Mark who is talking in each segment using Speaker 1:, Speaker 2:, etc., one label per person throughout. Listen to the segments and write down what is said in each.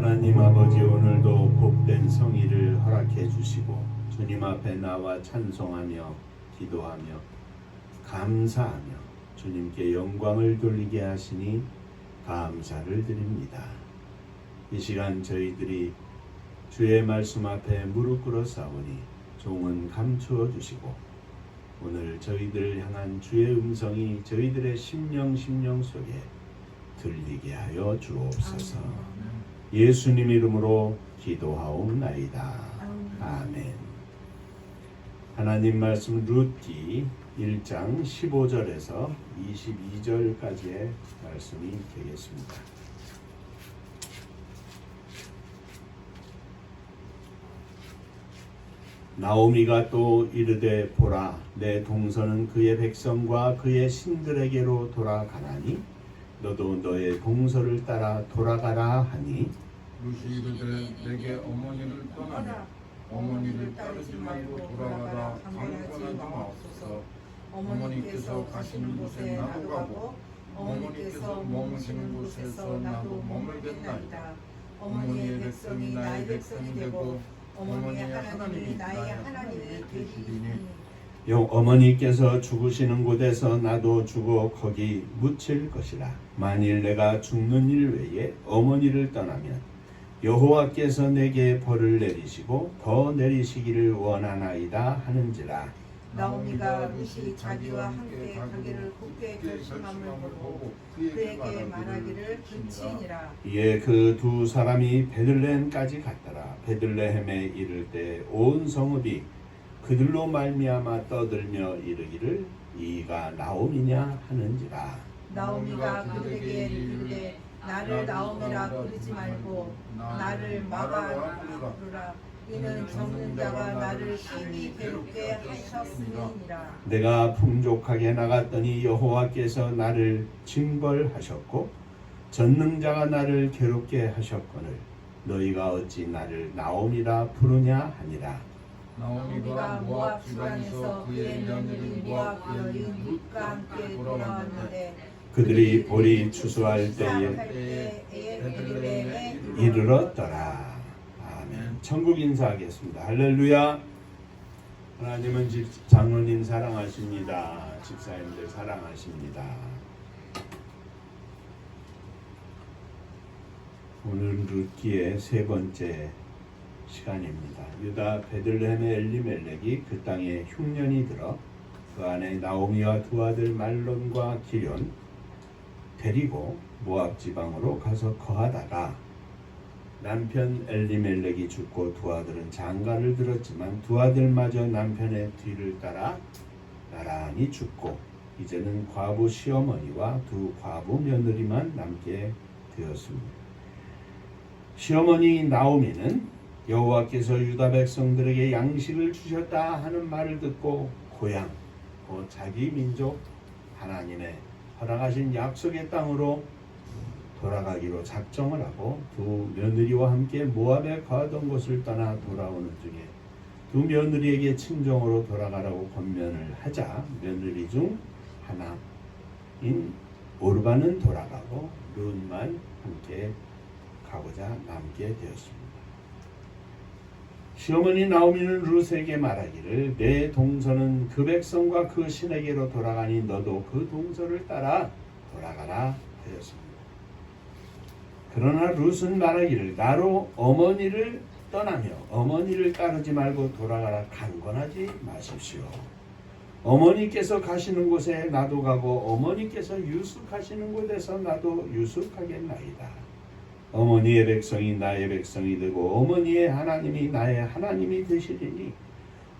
Speaker 1: 하나님 아버지, 오늘도 복된 성의를 허락해 주시고 주님 앞에 나와 찬송하며 기도하며 감사하며 주님께 영광을 돌리게 하시니 감사를 드립니다. 이 시간 저희들이 주의 말씀 앞에 무릎 꿇어 싸우니 종은 감추어 주시고 오늘 저희들을 향한 주의 음성이 저희들의 심령 속에 들리게 하여 주옵소서. 예수님 이름으로 기도하옵나이다. 아멘. 하나님 말씀 룻기 1장 15절에서 22절까지의 말씀이 되겠습니다. 나오미가 또 이르되 보라, 내 동서는 그의 백성과 그의 신들에게로 돌아가나니 너도 너의 동서를 따라 돌아가라 하니
Speaker 2: 룻이 이르되 내게 어머니를 떠나라. 어머니를 따르지 말고 돌아가라. 강권하지 마옵소서. 어머니께서 가시는 곳에 나도 가고 어머니께서 머무시는 곳에서 나도 머물겠나이다. 어머니의 백성이 나의 백성이 되고 어머니의 하나님이 나의 하나님이 되시리니
Speaker 1: 어머니께서 죽으시는 곳에서 나도 죽어 거기 묻힐 것이라. 만일 내가 죽는 일 외에 어머니를 떠나면 여호와께서 내게 벌을 내리시고 더 내리시기를 원하나이다 하는지라.
Speaker 3: 나오미가 룻이 자기와 함께 가기를 굳게 결심함을 보고 그에게 말하기를 그치니라.
Speaker 1: 이에 그 두 사람이 베들레헴까지 갔더라. 베들레헴에 이를 때 온 성읍이 그들로 말미암아 떠들며 이르기를 이가 나오미냐 하는지라.
Speaker 3: 나오미가 그들에게 이르되 나를 나오미라 부르지 말고 나를 마가라 부르라. 이는 겪는 자가 나를 심히 괴롭게 하셨음이니라.
Speaker 1: 내가 풍족하게 나갔더니 여호와께서 나를 징벌하셨고 전능자가 나를 괴롭게 하셨거늘 너희가 어찌 나를 나오미라 부르냐 하니라.
Speaker 3: 나오미가 모압 지방에서 그의 며느리 모압 여인 룻과 함께 돌아왔는데
Speaker 1: 그들이 보리 추수할 때에
Speaker 3: 베들레헴에
Speaker 1: 이르렀더라. 아멘. 천국 인사하겠습니다. 할렐루야. 하나님은 장로님 사랑하십니다. 집사님들 사랑하십니다. 오늘 룻기의 세 번째 시간입니다. 유다 베들레헴의 엘리멜렉이 그 땅에 흉년이 들어 그 안에 나오미와 두 아들 말론과 기련 데리고 모압 지방으로 가서 거하다가 남편 엘리멜렉이 죽고 두 아들은 장가를 들었지만 두 아들마저 남편의 뒤를 따라 나란히 죽고 이제는 과부 시어머니와 두 과부 며느리만 남게 되었습니다. 시어머니 나오미는 여호와께서 유다 백성들에게 양식을 주셨다 하는 말을 듣고 고향, 곧 자기 민족 하나님의 허락하신 약속의 땅으로 돌아가기로 작정을 하고 두 며느리와 함께 모압에 거하던 곳을 떠나 돌아오는 중에 두 며느리에게 친정으로 돌아가라고 권면을 하자 며느리 중 하나인 오르바는 돌아가고 룻만 함께 가고자 남게 되었습니다. 시어머니 나오미는 룻에게 말하기를 내 동서는 그 백성과 그 신에게로 돌아가니 너도 그 동서를 따라 돌아가라 하였습니다. 그러나 룻은 말하기를 나로 어머니를 떠나며 어머니를 따르지 말고 돌아가라 강권하지 마십시오. 어머니께서 가시는 곳에 나도 가고 어머니께서 유숙하시는 곳에서 나도 유숙하겠나이다. 어머니의 백성이 나의 백성이 되고 어머니의 하나님이 나의 하나님이 되시리니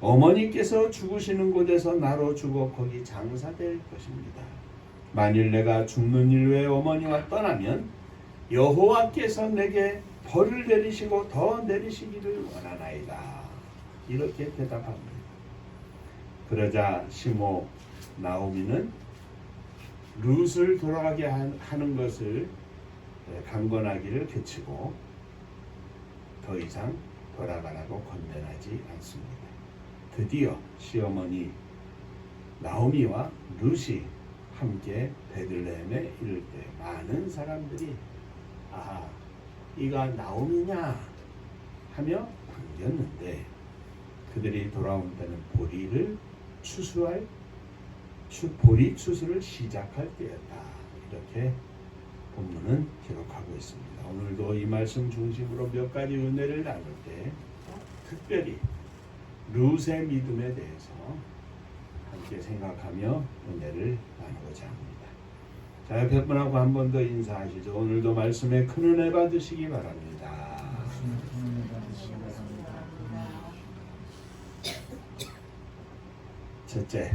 Speaker 1: 어머니께서 죽으시는 곳에서 나로 죽어 거기 장사될 것입니다. 만일 내가 죽는 일 외에 어머니와 떠나면 여호와께서 내게 벌을 내리시고 더 내리시기를 원하나이다. 이렇게 대답합니다. 그러자 시모 나오미는 룻을 돌아가게 하는 것을 강권하기를 그치고 더 이상 돌아가라고 권면하지 않습니다. 드디어 시어머니 나오미와 룻이 함께 베들레헴에 이를 때 많은 사람들이 이가 나옴이냐 하며 반겼는데 그들이 돌아온 때는 보리 추수를 시작할 때였다. 이렇게 본문은 기록하고 있습니다. 오늘도 이 말씀 중심으로 몇 가지 은혜를 나눌 때 특별히 룻의 믿음에 대해서 함께 생각하며 은혜를 나누고자 합니다. 자, 옆에 분하고 한 번 더 인사하시죠. 오늘도 말씀에 큰 은혜 받으시기 바랍니다. 첫째,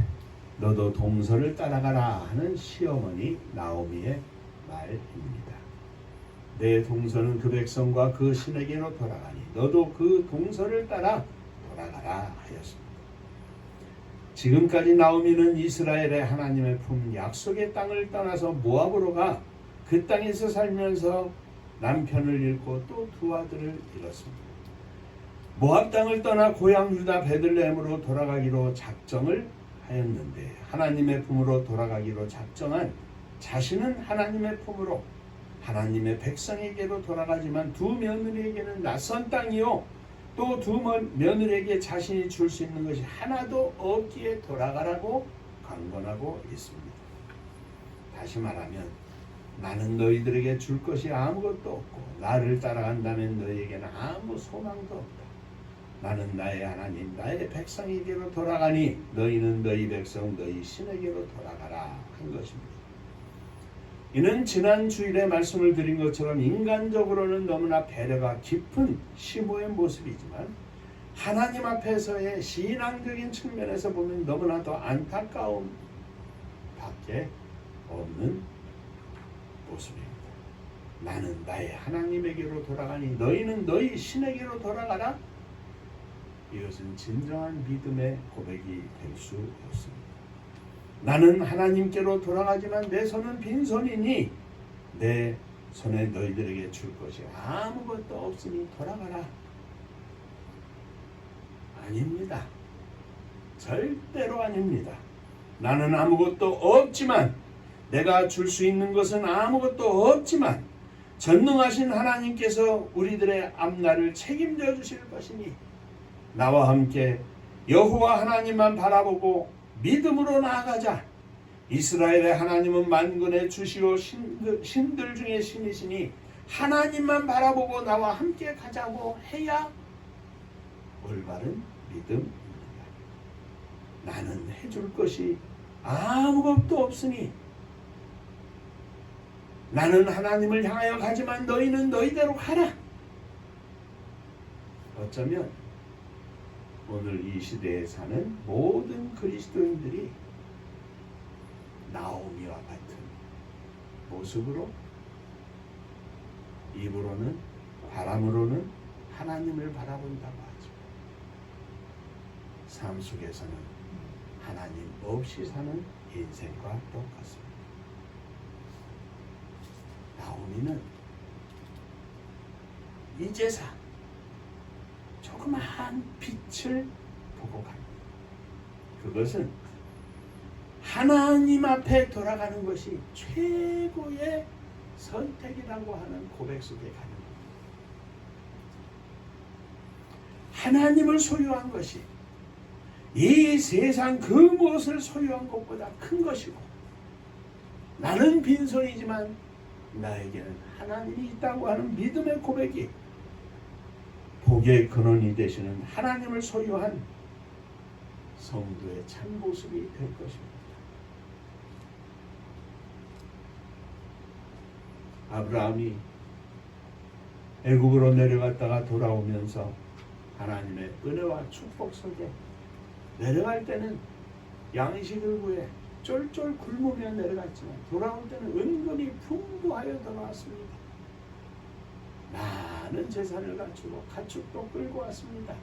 Speaker 1: 너도 동서를 따라가라 하는 시어머니 나오미의 말입니다. 내 동서는 그 백성과 그 신에게로 돌아가니 너도 그 동서를 따라 돌아가라 하였습니다. 지금까지 나오미는 이스라엘의 하나님의 품 약속의 땅을 떠나서 모압으로 가 그 땅에서 살면서 남편을 잃고 또 두 아들을 잃었습니다. 모압 땅을 떠나 고향 유다 베들레헴으로 돌아가기로 작정을 하였는데 하나님의 품으로 돌아가기로 작정한 자신은 하나님의 품으로 하나님의 백성에게로 돌아가지만 두 며느리에게는 낯선 땅이요 또 두 며느리에게 자신이 줄 수 있는 것이 하나도 없기에 돌아가라고 강권하고 있습니다. 다시 말하면 나는 너희들에게 줄 것이 아무것도 없고 나를 따라간다면 너희에게는 아무 소망도 없다. 나는 나의 하나님 나의 백성에게로 돌아가니 너희는 너희 백성 너희 신에게로 돌아가라 한 것입니다. 이는 지난 주일에 말씀을 드린 것처럼 인간적으로는 너무나 배려가 깊은 시모의 모습이지만 하나님 앞에서의 신앙적인 측면에서 보면 너무나도 안타까움 밖에 없는 모습입니다. 나는 나의 하나님에게로 돌아가니 너희는 너희 신에게로 돌아가라. 이것은 진정한 믿음의 고백이 될 수 없습니다. 나는 하나님께로 돌아가지만 내 손은 빈손이니 내 손에 너희들에게 줄 것이 아무것도 없으니 돌아가라. 아닙니다. 절대로 아닙니다. 나는 아무것도 없지만 내가 줄 수 있는 것은 아무것도 없지만 전능하신 하나님께서 우리들의 앞날을 책임져 주실 것이니 나와 함께 여호와 하나님만 바라보고 믿음으로 나아가자. 이스라엘의 하나님은 만군의 주시오 신들 중에 신이시니 하나님만 바라보고 나와 함께 가자고 해야 올바른 믿음입니다. 나는 해줄 것이 아무것도 없으니 나는 하나님을 향하여 가지만 너희는 너희대로 가라. 어쩌면 오늘 이 시대에 사는 모든 그리스도인들이 나오미와 같은 모습으로 입으로는 바람으로는 하나님을 바라본다고 하죠. 삶 속에서는 하나님 없이 사는 인생과 똑같습니다. 나오미는 이제서 조그마한 빛을 보고 갑니다. 그것은 하나님 앞에 돌아가는 것이 최고의 선택이라고 하는 고백 속에 가는 겁니다. 하나님을 소유한 것이 이 세상 그 무엇을 소유한 것보다 큰 것이고 나는 빈손이지만 나에게는 하나님이 있다고 하는 믿음의 고백이 복의 근원이 되시는 하나님을 소유한 성도의 참 모습이 될 것입니다. 아브라함이 애굽으로 내려갔다가 돌아오면서 하나님의 은혜와 축복 속에 내려갈 때는 양식을 구해 쫄쫄 굶으며 내려갔지만 돌아올 때는 은근히 풍부하여 돌아왔습니다. 많은 재산을 갖추고 가축도 끌고 왔습니다.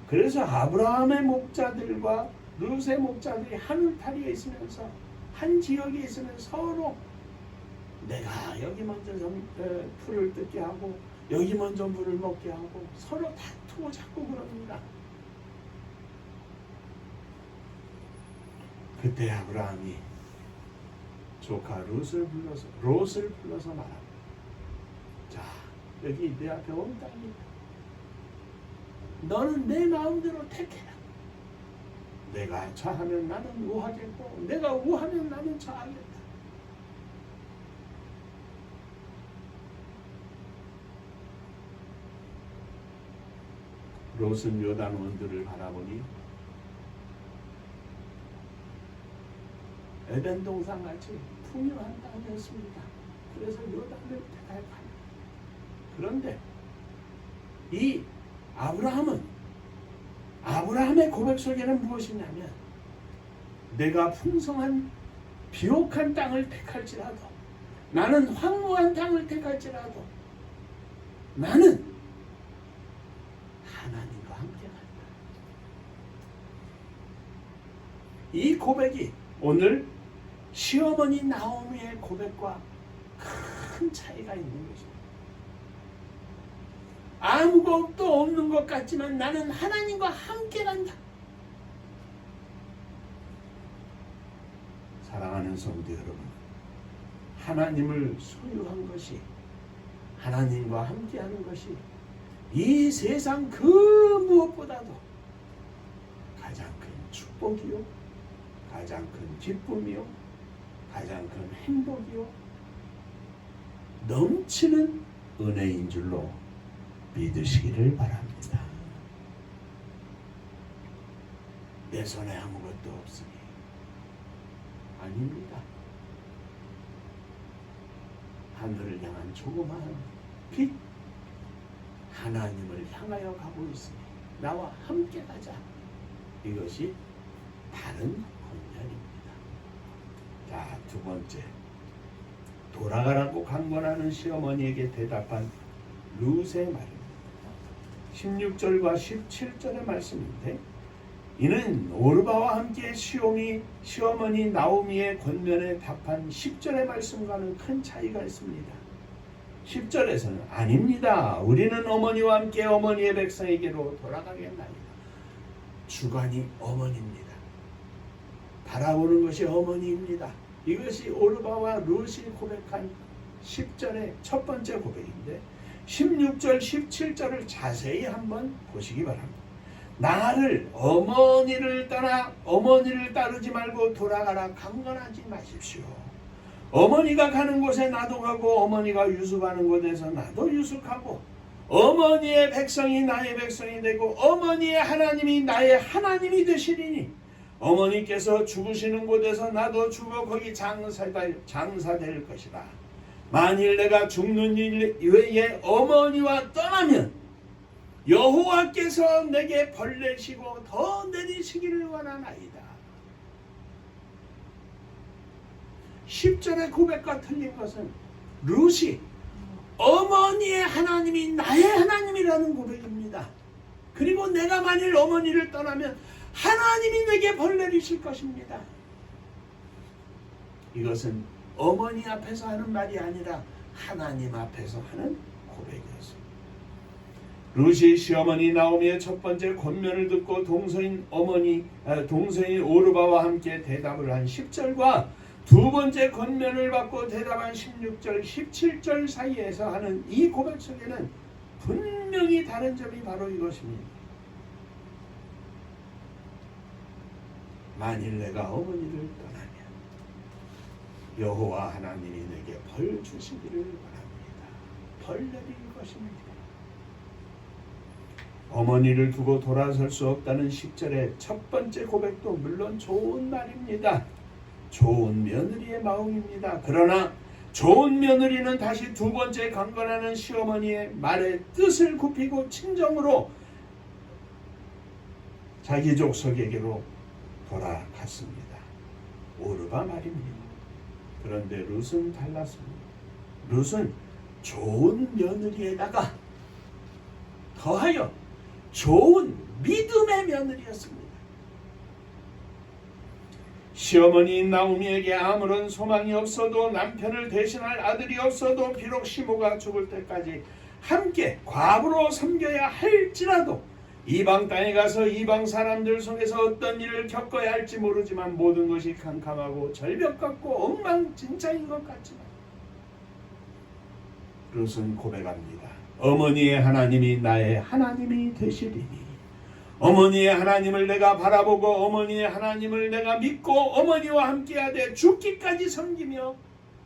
Speaker 1: 그래서 아브라함의 목자들과 룻의 목자들이 한 울타리에 있으면서 한 지역에 있으면 서로 내가 여기 먼저 풀을 뜯게 하고 여기 먼저 물을 먹게 하고 서로 다투고 자꾸 그럽니다. 그때 아브라함이 조카 롯을 불러서 말합니다. 자, 여기 내 앞에 온 땅이다. 너는 내 마음대로 택해라. 내가 좌하면 나는 우하겠고 내가 우하면 나는 좌하겠다. 롯은 요단 원들을 바라보니 에덴 동산 같이 풍요한 땅이었습니다. 그래서 요단을 택하여 갑니다. 그런데 이 아브라함의 고백 속에는 무엇이냐면 내가 풍성한 비옥한 땅을 택할지라도 나는 황무한 땅을 택할지라도 나는 하나님과 함께 간다. 이 고백이 오늘 시어머니 나오미의 고백과 큰 차이가 있는 것입니다. 아무것도 없는 것 같지만 나는 하나님과 함께 간다. 사랑하는 성도 여러분, 하나님을 소유한 것이 하나님과 함께하는 것이 이 세상 그 무엇보다도 가장 큰 축복이요, 가장 큰 기쁨이요, 가장 큰 행복이요, 넘치는 은혜인 줄로 믿으시기를 바랍니다. 내 손에 아무것도 없으니 아닙니다. 하늘을 향한 조그마한 빛, 하나님을 향하여 가고 있으니 나와 함께 가자. 이것이 다른 권면입니다. 자, 두 번째, 돌아가라고 강권하는 시어머니에게 대답한 룻의 말입니다. 16절과 17절의 말씀인데 이는 오르바와 함께 시어머니 나오미의 권면에 답한 10절의 말씀과는 큰 차이가 있습니다. 10절에서는 아닙니다. 우리는 어머니와 함께 어머니의 백성에게로 돌아가겠나이다. 주관이 어머니입니다. 바라보는 것이 어머니입니다. 이것이 오르바와 룻이 고백한 10절의 첫 번째 고백인데 16절, 17절을 자세히 한번 보시기 바랍니다. 나를 어머니를 따르지 말고 돌아가라 강권하지 마십시오. 어머니가 가는 곳에 나도 가고 어머니가 유숙하는 곳에서 나도 유숙하고 어머니의 백성이 나의 백성이 되고 어머니의 하나님이 나의 하나님이 되시리니 어머니께서 죽으시는 곳에서 나도 죽어 거기 장사될 것이다. 만일 내가 죽는 일 외에 어머니와 떠나면 여호와께서 내게 벌 내시고 더 내리시기를 원하나이다. 10절의 고백과 틀린 것은 룻이 어머니의 하나님이 나의 하나님이라는 고백입니다. 그리고 내가 만일 어머니를 떠나면 하나님이 내게 벌 내리실 것입니다. 이것은 어머니 앞에서 하는 말이 아니라 하나님 앞에서 하는 고백이었습니다. 룻이 시어머니 나오미의 첫 번째 권면을 듣고 동서인 오르바와 함께 대답을 한 10절과 두 번째 권면을 받고 대답한 16절, 17절 사이에서 하는 이 고백 속에는 분명히 다른 점이 바로 이것입니다. 만일 내가 어머니를 떠나면 여호와 하나님이 내게 벌 주시기를 바랍니다. 벌 내릴 것입니다. 어머니를 두고 돌아설 수 없다는 10절의 첫 번째 고백도 물론 좋은 말입니다. 좋은 며느리의 마음입니다. 그러나 좋은 며느리는 다시 두 번째 강권하는 시어머니의 말에 뜻을 굽히고 친정으로 자기 족속에게로 돌아갔습니다. 오르바 말입니다. 그런데 룻은 달랐습니다. 룻은 좋은 며느리에다가 더하여 좋은 믿음의 며느리였습니다. 시어머니 나오미에게 아무런 소망이 없어도 남편을 대신할 아들이 없어도 비록 시모가 죽을 때까지 함께 과부로 섬겨야 할지라도 이방 땅에 가서 이방 사람들 속에서 어떤 일을 겪어야 할지 모르지만 모든 것이 캄캄하고 절벽 같고 엉망진창인 것 같지만 룻은 고백합니다. 어머니의 하나님이 나의 하나님이 되시리니 어머니의 하나님을 내가 바라보고 어머니의 하나님을 내가 믿고 어머니와 함께하되 죽기까지 섬기며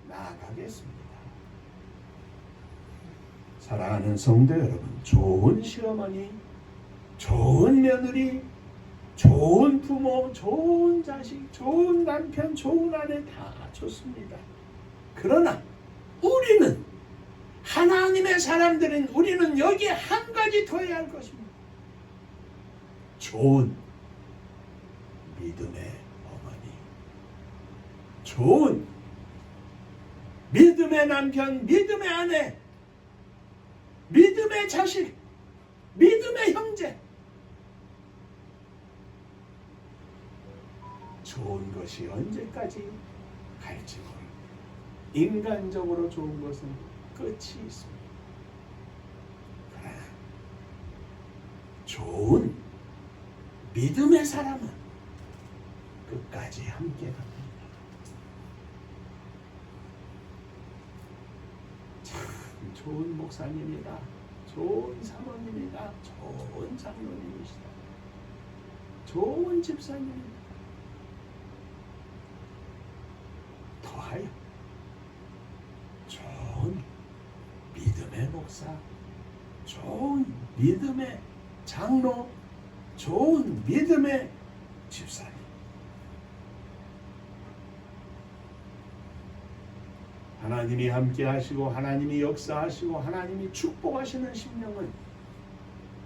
Speaker 1: 나아가겠습니다. 사랑하는 성도 여러분, 좋은 시어머니, 좋은 며느리, 좋은 부모, 좋은 자식, 좋은 남편, 좋은 아내 다 좋습니다. 그러나 우리는 하나님의 사람들인 우리는 여기에 한 가지 더 해야 할 것입니다. 좋은 믿음의 어머니, 좋은 믿음의 남편, 믿음의 아내, 믿음의 자식, 믿음의 형제. 좋은 것이 언제까지 갈지 모르고 인간적으로 좋은 것은 끝이 있습니다. 그러나 좋은 믿음의 사람은 끝까지 함께 갑니다. 참 좋은 목사님이다, 좋은 사모님이다, 좋은 장로님이시다, 좋은 집사님이다. 더하여 좋은 믿음의 목사, 좋은 믿음의 장로, 좋은 믿음의 집사님. 하나님이 함께 하시고 하나님이 역사하시고 하나님이 축복하시는 심령은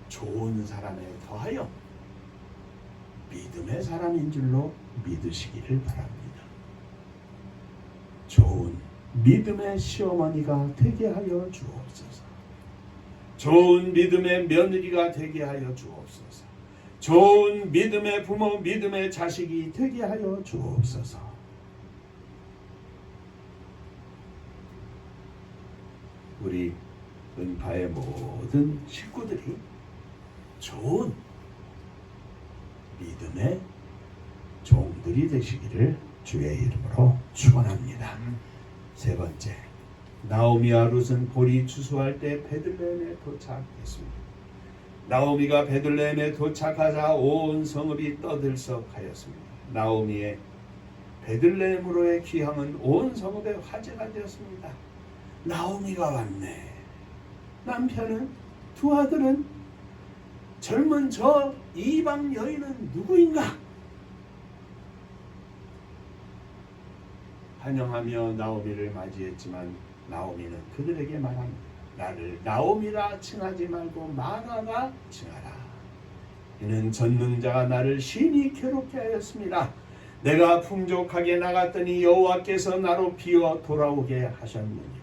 Speaker 1: 좋은 사람에 더하여 믿음의 사람인 줄로 믿으시기를 바랍니다. 좋은 믿음의 시어머니가 되게 하여 주옵소서. 좋은 믿음의 며느리가 되게 하여 주옵소서. 좋은 믿음의 부모, 믿음의 자식이 되게 하여 주옵소서. 우리 은파의 모든 식구들이 좋은 믿음의 종들이 되시기를 주의 이름으로 축원합니다. 세 번째, 나오미와 룻은 볼이 추수할 때 베들레헴에 도착했습니다. 나오미가 베들레헴에 도착하자 온 성읍이 떠들썩하였습니다. 나오미의 베들레헴으로의 귀향은 온 성읍의 화제가 되었습니다. 나오미가 왔네. 남편은, 두 아들은, 젊은 저 이방 여인은 누구인가? 환영하며 나오미를 맞이했지만 나오미는 그들에게 말합니다. 나를 나오미라 칭하지 말고 마라라 칭하라. 이는 전능자가 나를 심히 괴롭게 하였습니다. 내가 풍족하게 나갔더니 여호와께서 나로 비워 돌아오게 하셨느니라.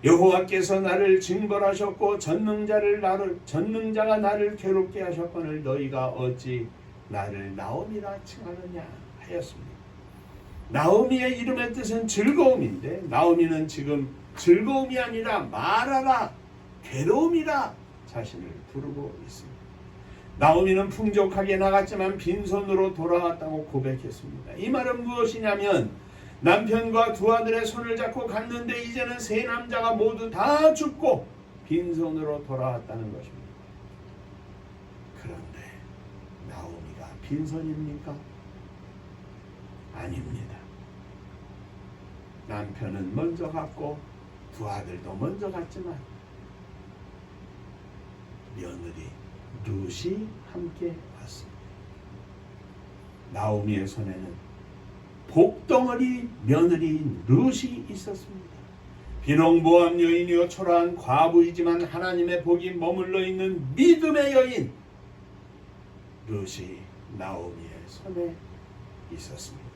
Speaker 1: 여호와께서 나를 징벌하셨고 전능자가 나를 괴롭게 하셨거늘 너희가 어찌 나를 나오미라 칭하느냐 하였습니다. 나오미의 이름의 뜻은 즐거움인데 나오미는 지금 즐거움이 아니라 말하라, 괴로움이라 자신을 부르고 있습니다. 나오미는 풍족하게 나갔지만 빈손으로 돌아왔다고 고백했습니다. 이 말은 무엇이냐면 남편과 두 아들의 손을 잡고 갔는데 이제는 세 남자가 모두 다 죽고 빈손으로 돌아왔다는 것입니다. 그런데 나오미가 빈손입니까? 아닙니다. 남편은 먼저 갔고 두 아들도 먼저 갔지만 며느리 룻이 함께 왔습니다. 나오미의 손에는 복덩어리 며느리인 룻이 있었습니다. 비록 모압 여인이요 초라한 과부이지만 하나님의 복이 머물러 있는 믿음의 여인 룻이 나오미의 손에 있었습니다.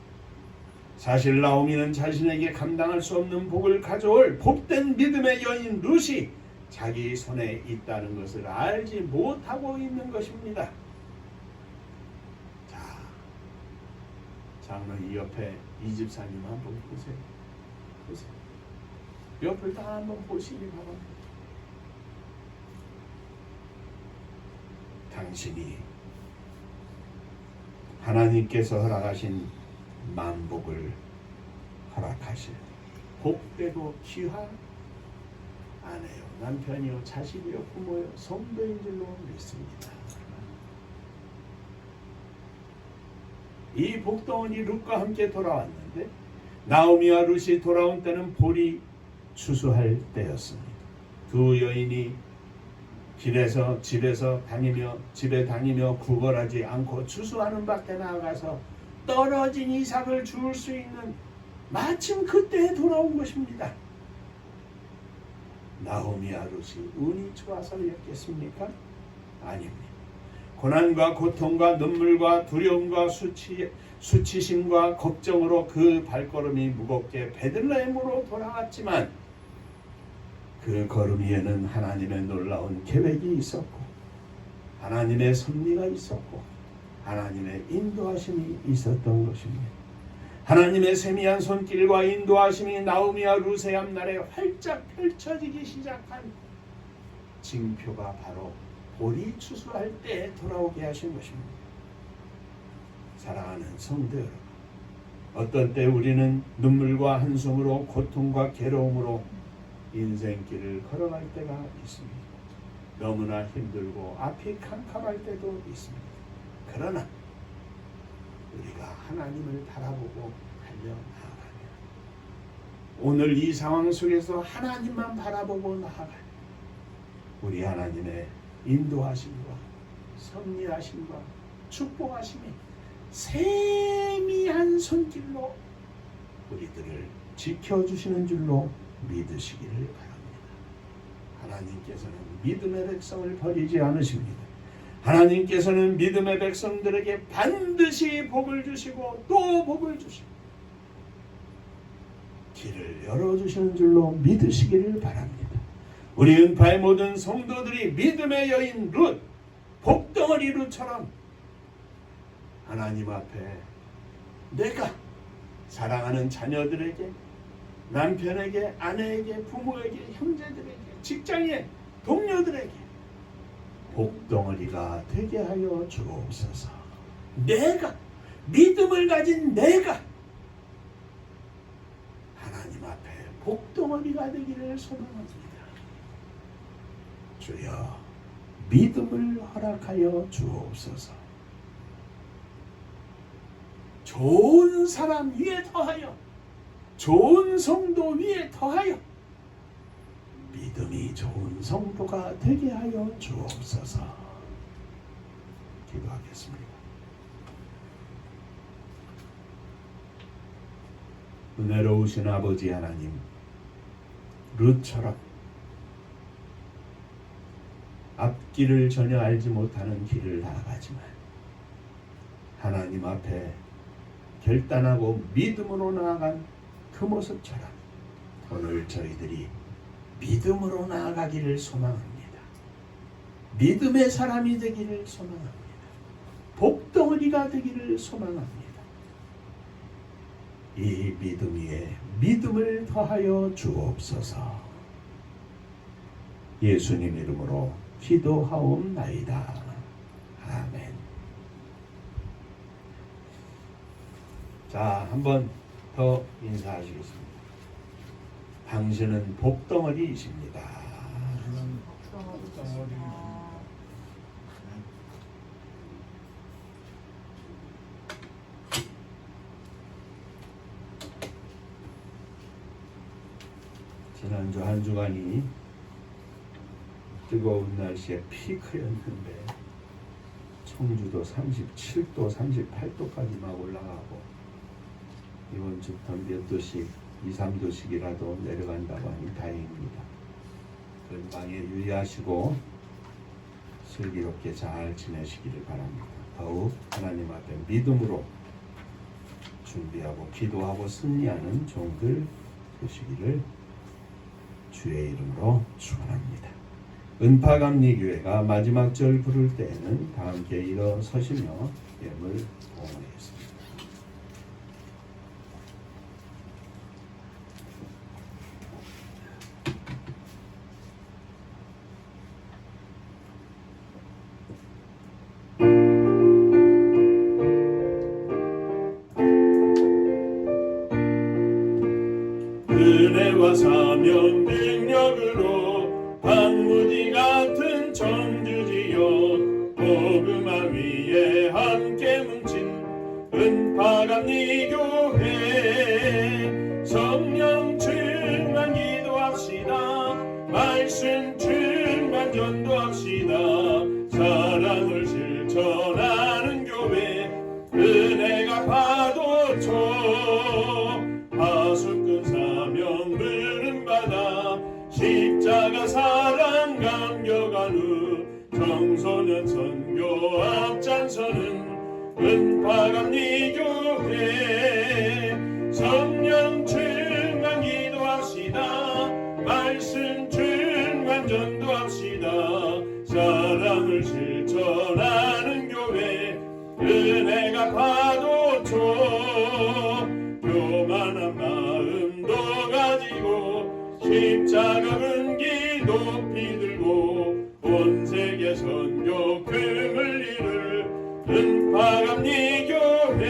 Speaker 1: 사실 나오미는 자신에게 감당할 수 없는 복을 가져올 복된 믿음의 여인 룻이 자기 손에 있다는 것을 알지 못하고 있는 것입니다. 자, 장로 이 옆에 이 집사님 한번 보세요. 보세요. 옆을 다 한번 보시기 바랍니다. 당신이 하나님께서 허락하신 만복을 허락하실 복되고 귀한 아내요, 남편이요, 자식이요, 부모요, 성도인 줄로 믿습니다. 이 복덩어리 룻과 함께 돌아왔는데 나오미와 룻이 돌아온 때는 볼이 추수할 때였습니다. 두 여인이 길에서 집에 다니며 구걸하지 않고 추수하는 밭에 나가서 떨어진 이삭을 주울 수 있는 마침 그때에 돌아온 것입니다. 나오미와 룻이 운이 좋아서였겠습니까? 아닙니다. 고난과 고통과 눈물과 두려움과 수치심과 걱정으로 그 발걸음이 무겁게 베들레헴으로 돌아갔지만 그 걸음 위에는 하나님의 놀라운 계획이 있었고 하나님의 섭리가 있었고 하나님의 인도하심이 있었던 것입니다. 하나님의 세미한 손길과 인도하심이 나오미와 룻의 앞날에 활짝 펼쳐지기 시작한 징표가 바로 볼이 추수할 때 돌아오게 하신 것입니다. 사랑하는 성도 여러분, 어떤 때 우리는 눈물과 한숨으로 고통과 괴로움으로 인생길을 걸어갈 때가 있습니다. 너무나 힘들고 앞이 캄캄할 때도 있습니다. 그러나 우리가 하나님을 바라보고 달려나가면 오늘 이 상황 속에서 하나님만 바라보고 나아가면 우리 하나님의 인도하심과 섭리하심과 축복하심이 세미한 손길로 우리들을 지켜주시는 줄로 믿으시기를 바랍니다. 하나님께서는 믿음의 백성을 버리지 않으십니다. 하나님께서는 믿음의 백성들에게 반드시 복을 주시고 또 복을 주시고 길을 열어주시는 줄로 믿으시기를 바랍니다. 우리 은파의 모든 성도들이 믿음의 여인 룻, 복덩어리 룻처럼 하나님 앞에 내가 사랑하는 자녀들에게, 남편에게, 아내에게, 부모에게, 형제들에게, 직장에, 동료들에게 복덩어리가 되게 하여 주옵소서. 내가, 믿음을 가진 내가 하나님 앞에 복덩어리가 되기를 소망합니다. 주여, 믿음을 허락하여 주옵소서. 좋은 사람 위에 더하여, 좋은 성도 위에 더하여 믿음이 좋은 성도가 되게 하여 주옵소서. 기도하겠습니다. 은혜로우신 아버지 하나님, 룻처럼 앞길을 전혀 알지 못하는 길을 나아가지만 하나님 앞에 결단하고 믿음으로 나아간 그 모습처럼 오늘 저희들이 믿음으로 나아가기를 소망합니다. 믿음의 사람이 되기를 소망합니다. 복덩어리가 되기를 소망합니다. 이 믿음 위에 믿음을 더하여 주옵소서. 예수님 이름으로 기도하옵나이다. 아멘. 자, 한 번 더 인사하시겠습니다. 당신은 복덩어리이십니다. 지난주 한 주간이 뜨거운 날씨에 피크였는데 청주도 37도, 38도까지 막 올라가고 이번 주부터 몇 도씩, 2, 3도씩이라도 내려간다고 하니 다행입니다. 건강에 유의하시고 슬기롭게 잘 지내시기를 바랍니다. 더욱 하나님 앞에 믿음으로 준비하고 기도하고 승리하는 종들 되시기를 주의 이름으로 축원합니다. 은파감리교회가 마지막 절 부를 때에는 다 함께 일어서시며 예물 봉헌하겠습니다. 은혜와 사명 능력으로 가지 같은 청주지요 복음화 위에 함께 뭉친 은파감리 교회 성령 충만 기도합시다 말씀 충만 전도합시다 사랑을 실천하는 교회 은혜가 파도초 하수꾼 사명 부름받아 십자가 사랑 감격한 후 청소년 선교 앞장서는 은파감리 교회 성령 충만 기도합시다 말씀 충만 전도합시다 사랑을 실천하는 교회 은혜가 파도초 교만한 마음도 가지고 십자가 근기 높이 들고 온 세계 선교 금을 이룰 은파감리 교회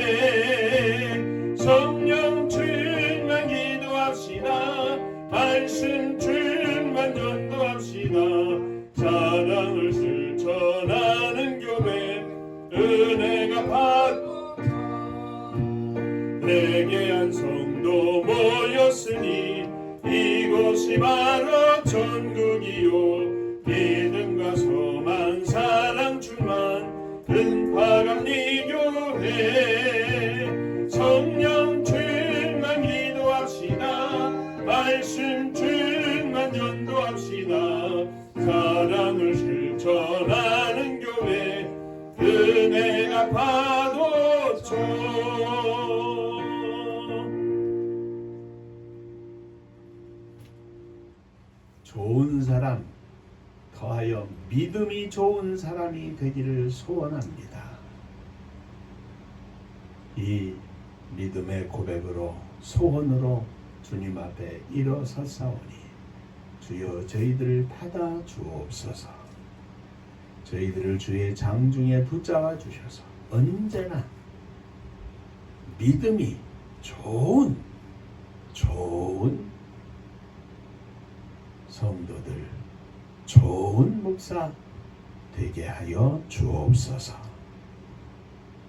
Speaker 1: 성령 충만 기도합시다 말씀 충만 전도합시다 사랑을 실천하는 교회 은혜가 파도 회개한 성도 모였으니 이곳이 바로 천국이요 믿음과 소망 사랑 충만 은파감리 교회 성령 충만 기도합시다 말씀 충만 전도합시다 사랑을 실천하는 교회 은혜가 파도초 좋은 사람 더하여 믿음이 좋은 사람이 되기를 소원합니다. 이 믿음의 고백으로 소원으로 주님 앞에 일어섰사오니 주여 저희들을 받아 주옵소서. 저희들을 주의 장중에 붙잡아 주셔서 언제나 믿음이 좋은 성도들, 좋은 목사 되게 하여 주옵소서.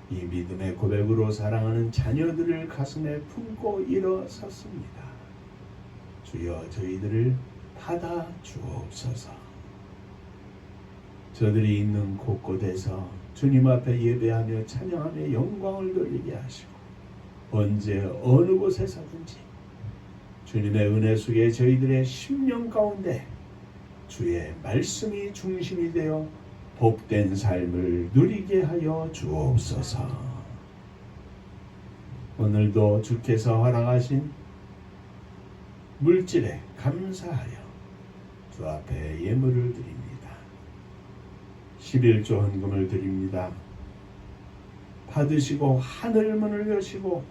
Speaker 1: 이 믿음의 고백으로 사랑하는 자녀들을 가슴에 품고 일어섰습니다. 주여 저희들을 받아 주옵소서. 저들이 있는 곳곳에서 주님 앞에 예배하며 찬양하며 영광을 돌리게 하시고 언제 어느 곳에서든지 주님의 은혜 속에 저희들의 심령 가운데 주의 말씀이 중심이 되어 복된 삶을 누리게 하여 주옵소서. 오늘도 주께서 허락하신 물질에 감사하여 주 앞에 예물을 드립니다. 11조 헌금을 드립니다. 받으시고 하늘 문을 여시고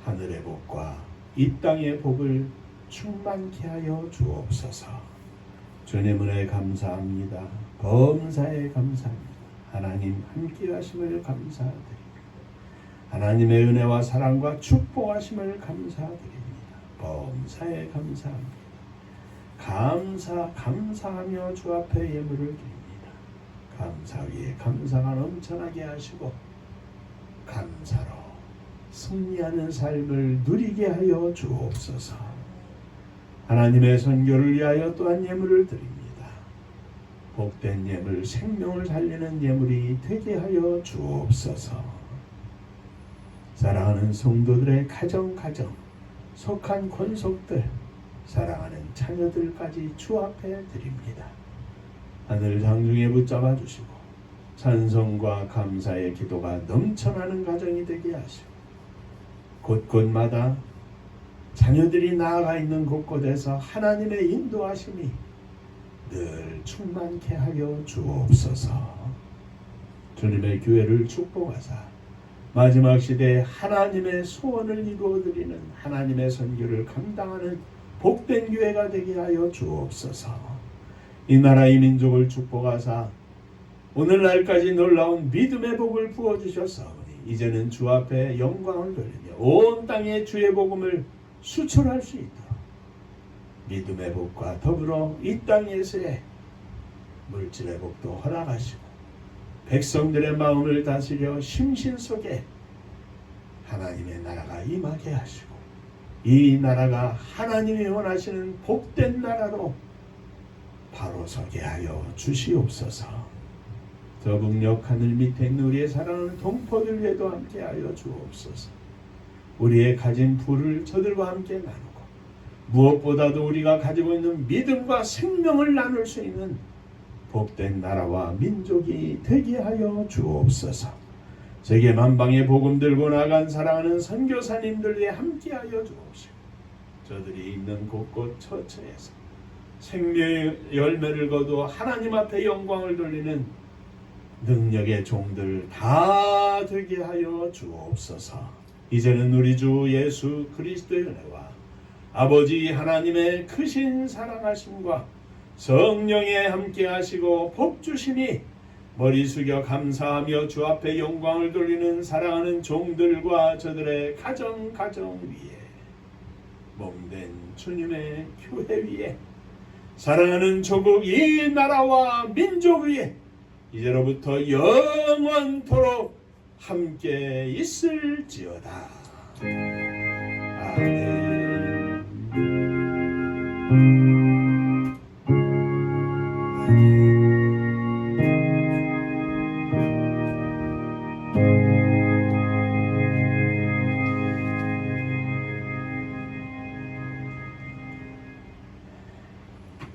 Speaker 1: 하늘의 복과 이 땅의 복을 충만케 하여 주옵소서. 주님 은혜 감사합니다. 범사에 감사합니다. 하나님 함께 하심을 감사드립니다. 하나님의 은혜와 사랑과 축복하심을 감사드립니다. 범사에 감사합니다. 감사하며 주 앞에 예물을 드립니다. 감사 위에 감사가 넘쳐나게 하시고 감사로 승리하는 삶을 누리게 하여 주옵소서. 하나님의 선교를 위하여 또한 예물을 드립니다. 복된 예물, 생명을 살리는 예물이 되게 하여 주옵소서. 사랑하는 성도들의 가정 속한 권속들, 사랑하는 자녀들까지 주 앞에 드립니다. 하늘 장중에 붙잡아 주시고 찬송과 감사의 기도가 넘쳐나는 가정이 되게 하시고 곳곳마다 자녀들이 나아가 있는 곳곳에서 하나님의 인도하심이 늘 충만케 하여 주옵소서. 주님의 교회를 축복하사 마지막 시대에 하나님의 소원을 이루어드리는 하나님의 선교를 감당하는 복된 교회가 되게 하여 주옵소서. 이 나라 이 민족을 축복하사 오늘날까지 놀라운 믿음의 복을 부어주셨사오니 이제는 주 앞에 영광을 돌리며 온 땅에 주의 복음을 수출할 수 있도록 믿음의 복과 더불어 이 땅에서의 물질의 복도 허락하시고 백성들의 마음을 다스려 심신 속에 하나님의 나라가 임하게 하시고 이 나라가 하나님이 원하시는 복된 나라로 바로 서게 하여 주시옵소서. 저 북녘 하늘 밑에 있는 우리의 사랑하는 동포들 위에도 함께하여 주옵소서. 우리의 가진 부를 저들과 함께 나누고 무엇보다도 우리가 가지고 있는 믿음과 생명을 나눌 수 있는 복된 나라와 민족이 되게 하여 주옵소서. 세계 만방의 복음 들고 나간 사랑하는 선교사님들 위해 함께하여 주옵시고 저들이 있는 곳곳 처처에서 생명의 열매를 거두어 하나님 앞에 영광을 돌리는 능력의 종들 다 되게 하여 주옵소서. 이제는 우리 주 예수 그리스도의 은혜와 아버지 하나님의 크신 사랑하심과 성령의 함께 하시고 복 주심이 머리 숙여 감사하며 주 앞에 영광을 돌리는 사랑하는 종들과 저들의 가정 위에 몸된 주님의 교회 위에 사랑하는 조국 이 나라와 민족 위에 이제로부터 영원토록 함께 있을지어다. 아멘.